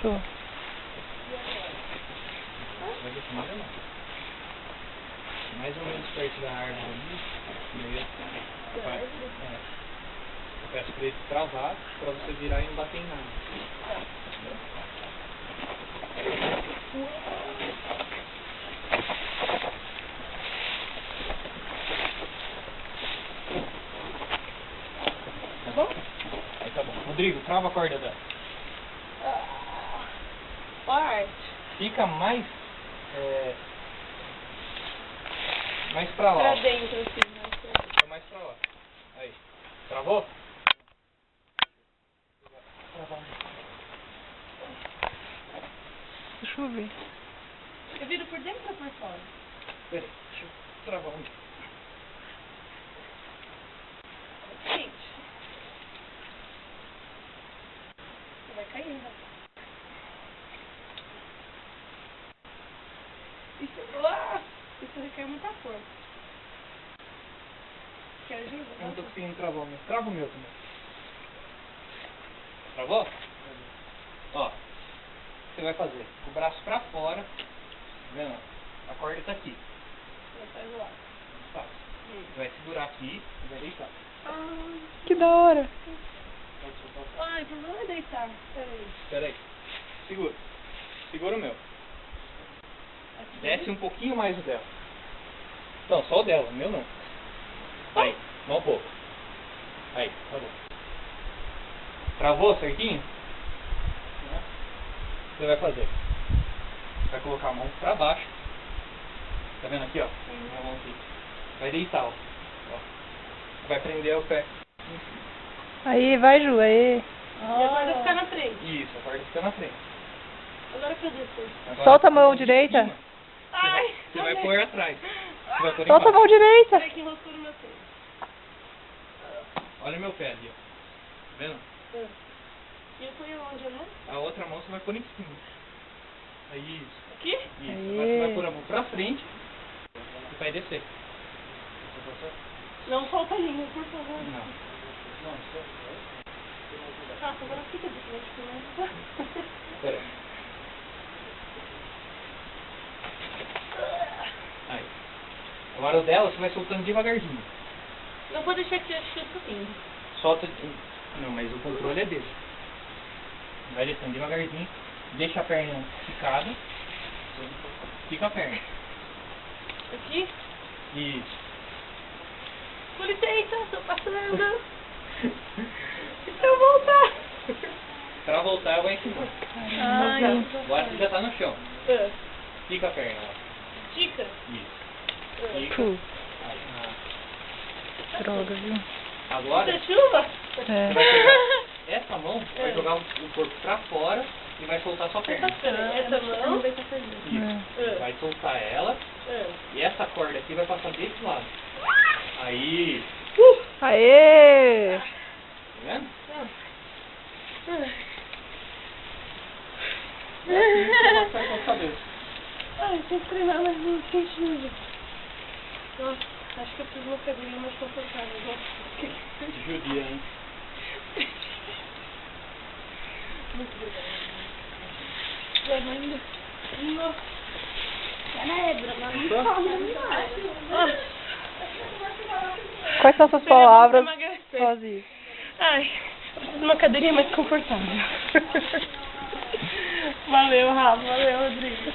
Tô. Vai defumar ou não? Mais ou menos perto da árvore ali. Meio. Eu peço pra ele travar pra você virar e não bater em nada. Tá bom? Aí tá bom. Rodrigo, trava a corda dela. Parte. Fica mais. Mais pra lá. Pra ó. dentro, assim. Fica mais pra lá. Aí. Travou? Deixa eu ver. Eu viro por dentro ou por fora? Pera aí, deixa eu travar um. Gente. Você vai cair, né? Isso requer muita força. Quer ajuda? Eu não tô conseguindo travar o meu. Trava o meu também. Travou? Ó. Você vai fazer o braço pra fora. Tá vendo? A corda tá aqui. Vai do lado. Tá. Você vai segurar aqui e vai deitar. Que da hora. Pode soltar o pé. Ai, o problema é deitar. Peraí. Espera aí. Segura. Segura o meu. Aqui. Desce um pouquinho mais o dela. Não, só o dela, o meu não. Aí, não um pouco. Aí, tá bom. Travou certinho? Você vai fazer. Vai colocar a mão pra baixo. Tá vendo aqui, ó? Minha mão aqui. Vai deitar, ó. Vai prender o pé. Aí, vai, Ju, aí. E a corda ficar na frente. Isso, a corda fica na frente. Agora que eu desço. Agora, Solta a mão de direita. cima, Ai! Você vai pôr atrás. Você vai pôr Solta a embaixo. mão direita. Peraí que enroscou no meu pé. Olha meu pé ali, ó. Tá vendo? E eu ponho onde, né? A outra mão você vai pôr em cima. Aí, isso. Aqui? Isso. Agora você vai pôr a mão pra frente e vai descer. Não solta a língua, por favor. Não. Nossa, agora fica de frente pro meu. Pera aí. Aí. Agora o dela você vai soltando devagarzinho. Não pode deixar que eu subindo. Solta. Não, mas o controle é dele. Vai descendo devagarzinho. Deixa a perna esticada. Fica a perna. Aqui? Isso. Com licença, tô passando. Deixa eu voltar. Pra voltar vai em cima. Ai, Agora você já tá no chão. Ah. Fica a perna lá. Estica. Isso. Fica. Puh, Aí. droga, viu? Agora Muita chuva? você É. vai pegar essa mão, vai jogar o corpo pra fora e vai soltar sua perna. Essa mão? Isso. Vai soltar ela e essa corda aqui vai passar desse lado. Aí. Aê! Tá vendo? Vai com a cabeça. Ai, tem que treinar mais um centímetro. Nossa, acho que eu preciso de uma cadeirinha mais confortável. Judia, hein? Muito obrigada. Nossa. Quais são suas palavras? Sozinho. Ai, eu preciso de uma cadeirinha mais confortável. Valeu, Rafa. Valeu, Rodrigo.